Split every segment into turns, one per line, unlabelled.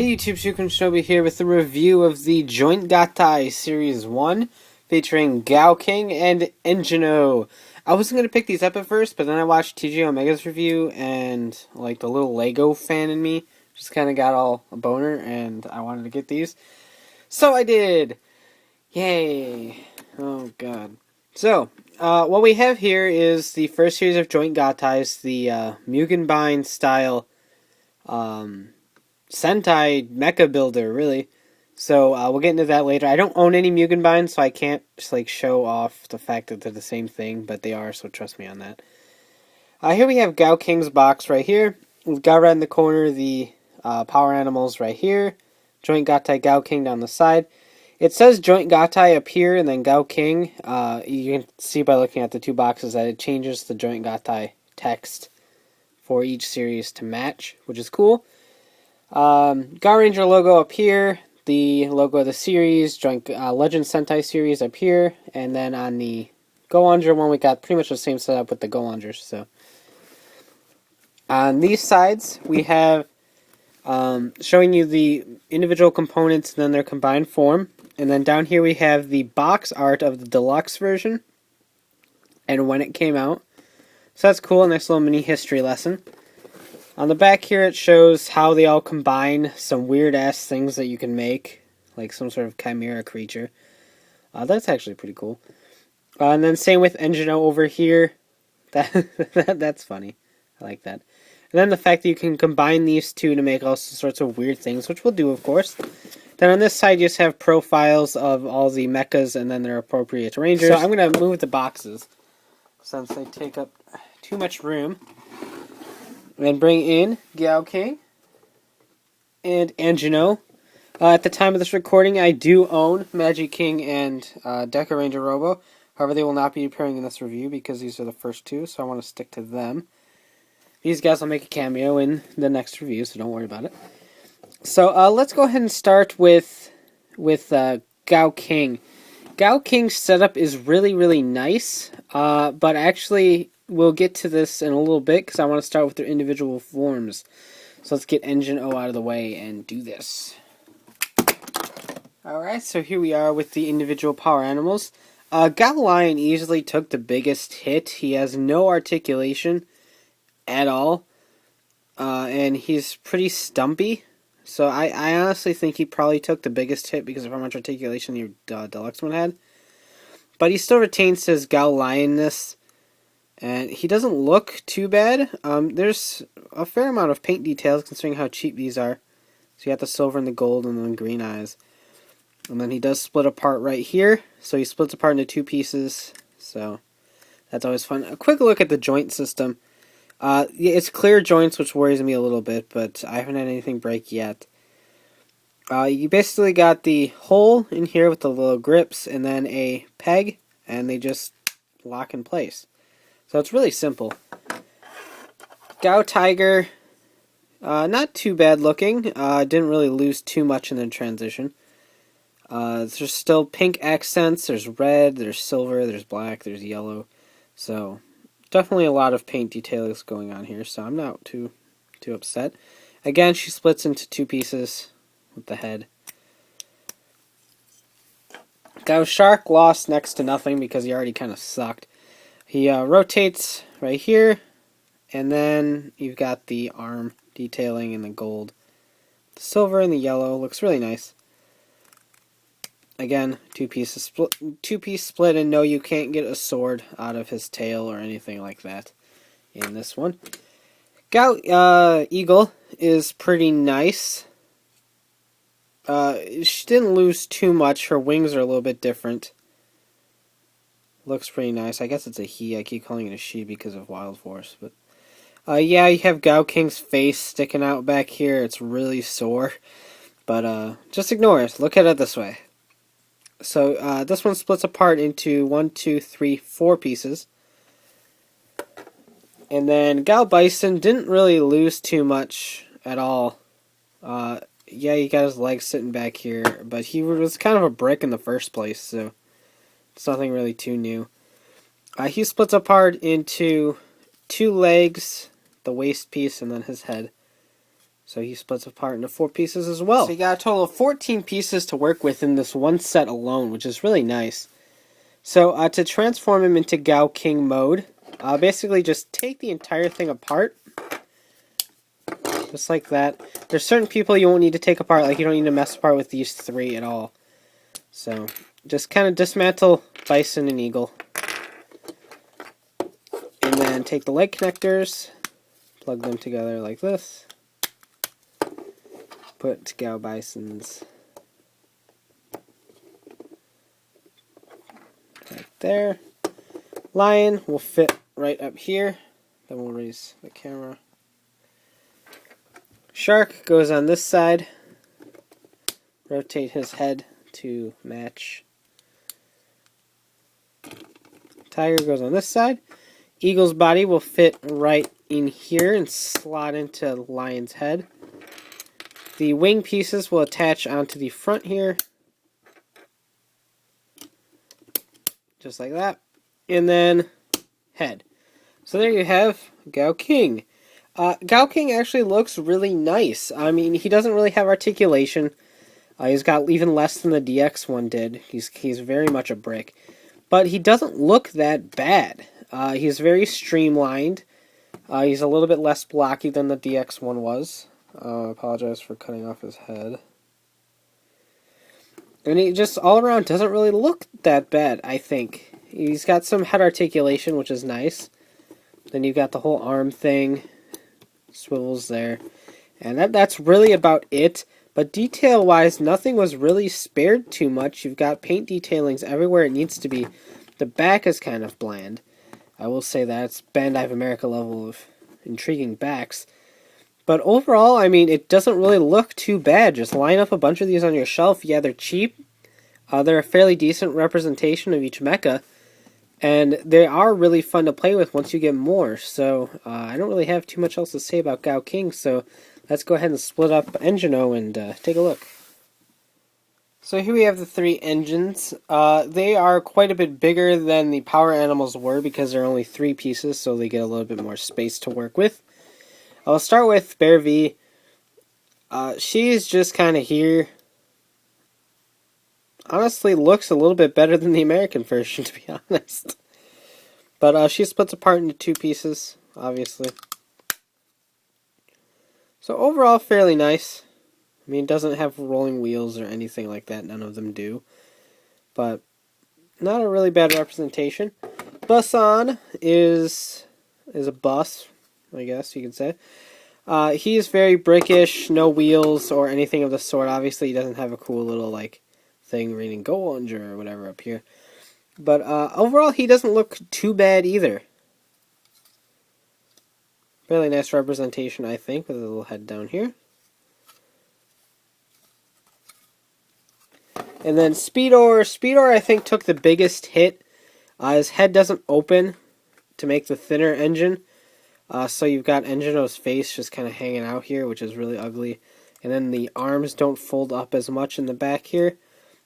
Hey YouTube, Shinobi here with a review of the Joint Gattai Series 1 featuring GaoKing and Engino. I wasn't going to pick these up at first, but then I watched TG Omega's review and like the little Lego fan in me just kind of got all a boner and I wanted to get these. So I did! Yay! Oh god. So, what we have here is the first series of Joint Gattais, the Mugenbein style Sentai Mecha builder, really. So we'll get into that later. I don't own any Mugenbein, so I can't just like show off the fact that they're the same thing, but they are, so trust me on that. Here we have GaoKing's box right here. We've got right in the corner the power animals right here. Joint Gattai GaoKing down the side. It says Joint Gattai up here and then GaoKing. You can see by looking at the two boxes that it changes the Joint Gattai text for each series to match, which is cool. Ranger logo up here, the logo of the series, Joint Legend Sentai series up here, and then on the go-onger one we got pretty much the same setup with the go-ongers. So on these sides we have showing you the individual components and then their combined form, and then down here we have the box art of the deluxe version and when it came out. So that's cool, nice little mini history lesson. On the back here it shows how they all combine some weird-ass things that you can make, like some sort of chimera creature. That's actually pretty cool. And then same with Engino over here. That's funny. I like that. And then the fact that you can combine these two to make all sorts of weird things, which we'll do, of course. Then on this side you just have profiles of all the mechas and then their appropriate rangers. So I'm going to move the boxes since they take up too much room. And bring in GaoKing and Engino. At the time of this recording, I do own Magic King and Deca Ranger Robo. However, they will not be appearing in this review because these are the first two, so I want to stick to them. These guys will make a cameo in the next review, so don't worry about it. So let's go ahead and start with GaoKing. GaoKing's setup is really, really nice, but actually we'll get to this in a little bit because I want to start with their individual forms. So let's get Engino out of the way and do this. Alright, so here we are with the individual power animals. Gao Lion easily took the biggest hit. He has no articulation at all. And he's pretty stumpy. So I honestly think he probably took the biggest hit because of how much articulation the deluxe one had. But he still retains his Gao Lionness. And he doesn't look too bad. There's a fair amount of paint details considering how cheap these are. So you got the silver and the gold and then green eyes. And then he does split apart right here. So he splits apart into two pieces. So that's always fun. A quick look at the joint system. Yeah, it's clear joints, which worries me a little bit, but I haven't had anything break yet. You basically got the hole in here with the little grips and then a peg, and they just lock in place. So it's really simple. Gokaiger, not too bad looking. Didn't really lose too much in the transition. There's still pink accents. There's red, there's silver, there's black, there's yellow. So definitely a lot of paint details going on here. So I'm not too upset. Again, she splits into two pieces with the head. Gao Shark lost next to nothing because he already kind of sucked. He rotates right here, and then you've got the arm detailing in the gold. The silver and the yellow looks really nice. Again, two-piece split, and no, you can't get a sword out of his tail or anything like that in this one. Gao Eagle is pretty nice. She didn't lose too much. Her wings are a little bit different. Looks pretty nice. I guess it's a he. I keep calling it a she because of Wild Force. But yeah, you have GaoKing's face sticking out back here. It's really sore. But just ignore it. Look at it this way. So this one splits apart into 1, 2, 3, 4 pieces. And then Gao Bison didn't really lose too much at all. Yeah, he got his legs sitting back here. But he was kind of a brick in the first place, so it's nothing really too new. He splits apart into 2 legs, the waist piece, and then his head. So he splits apart into 4 pieces as well. So you got a total of 14 pieces to work with in this one set alone, which is really nice. So to transform him into GaoKing mode, basically just take the entire thing apart. Just like that. There's certain people you won't need to take apart, like you don't need to mess apart with these 3 at all. So just kind of dismantle Bison and Eagle. And then take the leg connectors, plug them together like this. Put Gao Bison's right there. Lion will fit right up here. Then we'll raise the camera. Shark goes on this side. Rotate his head to match. Tiger goes on this side. Eagle's body will fit right in here and slot into Lion's head. The wing pieces will attach onto the front here. Just like that. And then head. So there you have GaoKing. GaoKing actually looks really nice. I mean, he doesn't really have articulation. He's got even less than the DX one did. He's very much a brick. But he doesn't look that bad. He's very streamlined. He's a little bit less blocky than the DX one was. I apologize for cutting off his head. And he just all around doesn't really look that bad, I think. He's got some head articulation, which is nice. Then you've got the whole arm thing. Swivels there. And that's really about it. But detail-wise, nothing was really spared too much. You've got paint detailings everywhere it needs to be. The back is kind of bland. I will say that. It's Bandai of America level of intriguing backs. But overall, I mean, it doesn't really look too bad. Just line up a bunch of these on your shelf. Yeah, they're cheap. They're a fairly decent representation of each mecha. And they are really fun to play with once you get more. So, I don't really have too much else to say about GaoKing. So, let's go ahead and split up Engine-O and take a look. So here we have the 3 engines. They are quite a bit bigger than the Power Animals were because they're only 3 pieces, so they get a little bit more space to work with. I'll start with Bear V. She's just kind of here. Honestly, looks a little bit better than the American version, to be honest. But she splits apart into 2 pieces, obviously. So overall, fairly nice. I mean, it doesn't have rolling wheels or anything like that. None of them do. But not a really bad representation. Busan is a bus, I guess you could say. He's very brickish, no wheels or anything of the sort. Obviously, he doesn't have a cool little like thing reading go-onger or whatever up here. But overall, he doesn't look too bad either. Really nice representation, I think, with a little head down here. And then Speedor. Speedor, I think, took the biggest hit. His head doesn't open to make the thinner engine. So you've got Engine-O's face just kind of hanging out here, which is really ugly. And then the arms don't fold up as much in the back here.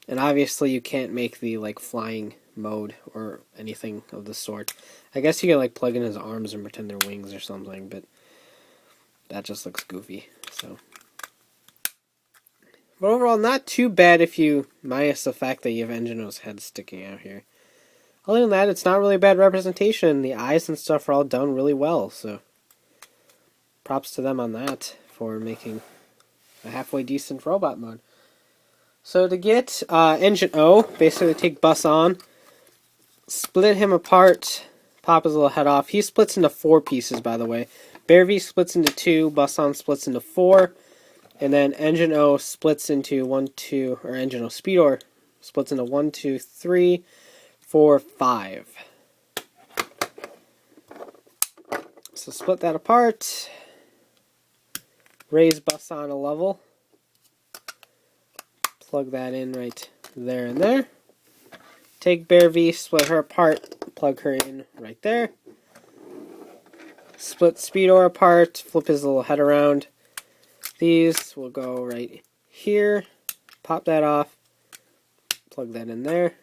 And obviously you can't make the like flying mode or anything of the sort. I guess you can like plug in his arms and pretend they're wings or something, but that just looks goofy. So, but overall, not too bad if you minus the fact that you have Engine-O's head sticking out here. Other than that, it's not really a bad representation. The eyes and stuff are all done really well, so props to them on that for making a halfway decent robot mode. So to get Engine-O, basically take Busan, split him apart, pop his little head off. He splits into 4 pieces, by the way. Bear V splits into 2, Busan splits into 4, and then Engine-O splits into 1, 2, or Engine-O Speedor splits into 1, 2, 3, 4, 5. So split that apart, raise Busan a level, plug that in right there and there. Take Bear V, split her apart, plug her in right there. Split Speedor apart, flip his little head around. These will go right here. Pop that off, plug that in there.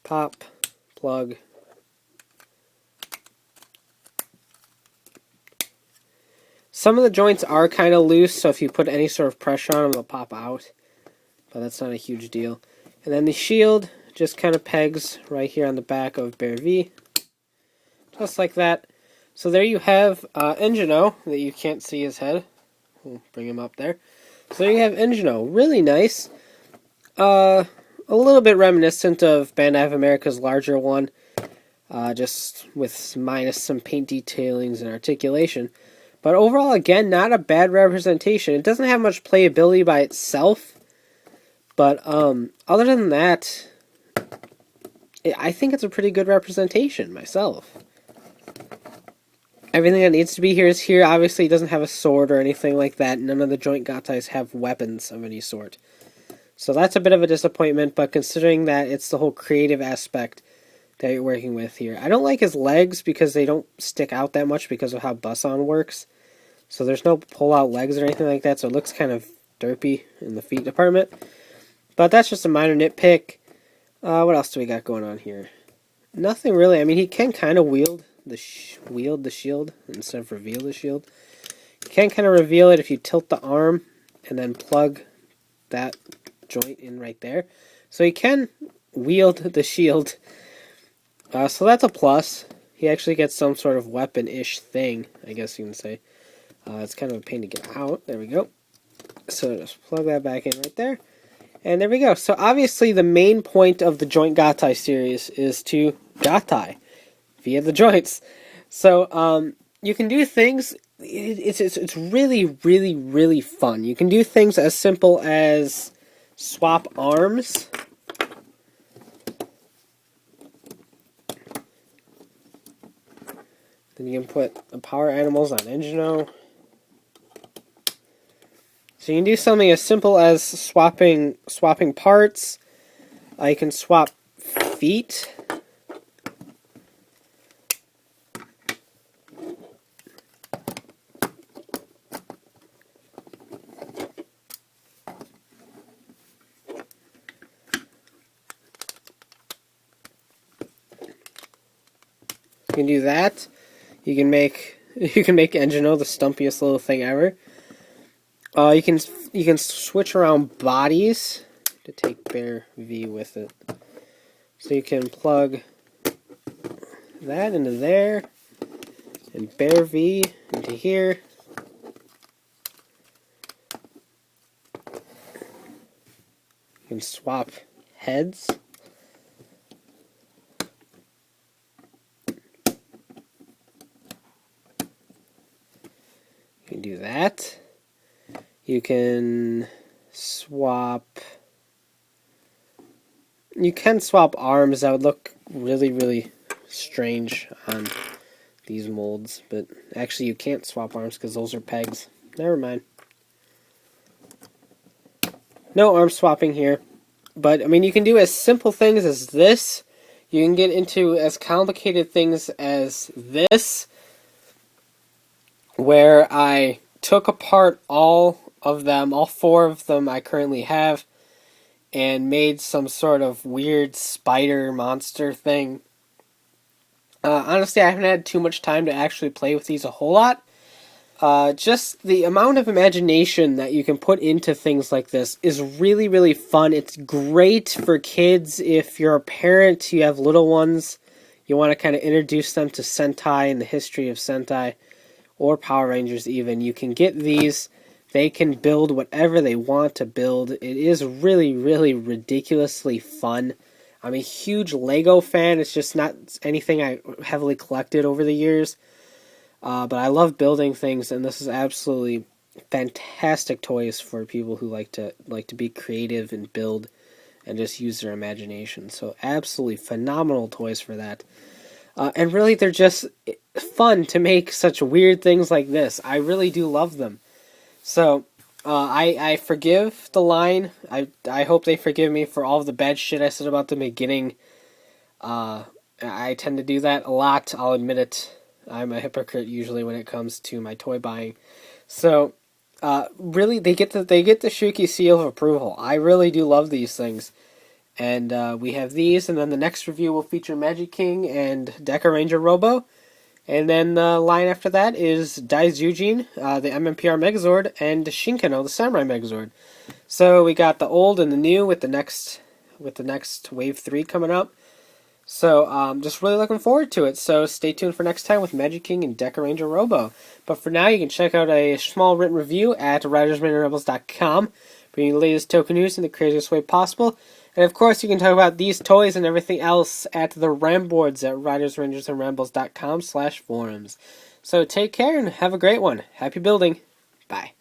Pop, plug. Some of the joints are kind of loose, so if you put any sort of pressure on them, they'll pop out. But that's not a huge deal. And then the shield just kind of pegs right here on the back of Bear V. Just like that. So there you have Engino, that you can't see his head. We'll bring him up there. So there you have Engino. Really nice. A little bit reminiscent of Bandai of America's larger one. Just with minus some paint detailings and articulation. But overall, again, not a bad representation. It doesn't have much playability by itself. But other than that, I think it's a pretty good representation myself. Everything that needs to be here is here. Obviously, it doesn't have a sword or anything like that. None of the joint Gattais have weapons of any sort. So that's a bit of a disappointment, but considering that it's the whole creative aspect that you're working with here. I don't like his legs because they don't stick out that much because of how Busan works. So there's no pull-out legs or anything like that, so it looks kind of derpy in the feet department. But that's just a minor nitpick. What else do we got going on here? Nothing really. I mean, he can kind of wield the shield instead of reveal the shield. You can kind of reveal it if you tilt the arm and then plug that joint in right there. So he can wield the shield. So that's a plus. He actually gets some sort of weapon-ish thing, I guess you can say. It's kind of a pain to get out. There we go. So just plug that back in right there. And there we go. So obviously the main point of the Joint Gattai series is to Gattai via the joints. So you can do things. It's really, really, really fun. You can do things as simple as swap arms. Then you can put the power animals on Engino. So you can do something as simple as swapping parts. You can swap feet. You can do that. You can make Engino the stumpiest little thing ever. You can switch around bodies to take Bear V with it. So you can plug that into there, and Bear V into here. You can swap heads. You can do that. You can swap arms. That would look really, really strange on these molds, but actually you can't swap arms because those are pegs. Never mind. No arm swapping here. But, I mean, you can do as simple things as this. You can get into as complicated things as this, where I took apart all four of them I currently have, and made some sort of weird spider monster thing. Honestly, I haven't had too much time to actually play with these a whole lot. Just the amount of imagination that you can put into things like this is really, really fun. It's great for kids. If you're a parent, you have little ones, you want to kind of introduce them to Sentai and the history of Sentai, or Power Rangers even. You can get these. They can build whatever they want to build. It is really, really ridiculously fun. I'm a huge Lego fan. It's just not anything I heavily collected over the years. But I love building things, and this is absolutely fantastic toys for people who like to be creative and build and just use their imagination. So absolutely phenomenal toys for that. And really, they're just fun to make such weird things like this. I really do love them. So, I forgive the line. I hope they forgive me for all of the bad shit I said about the beginning. I tend to do that a lot, I'll admit it. I'm a hypocrite usually when it comes to my toy buying. So, really, they get the Shuki seal of approval. I really do love these things. And we have these, and then the next review will feature Magic King and Deca Ranger Robo. And then the line after that is Daizujin, the MMPR Megazord, and Shinkano, the Samurai Megazord. So we got the old and the new with the next Wave 3 coming up. So just really looking forward to it. So stay tuned for next time with Magic King and Deca Ranger Robo. But for now, you can check out a small written review at ridersmanandrebels.com, bringing the latest token news in the craziest way possible. And of course, you can talk about these toys and everything else at the Ramboards at ridersrangersandrambles.com/forums. So take care and have a great one. Happy building. Bye.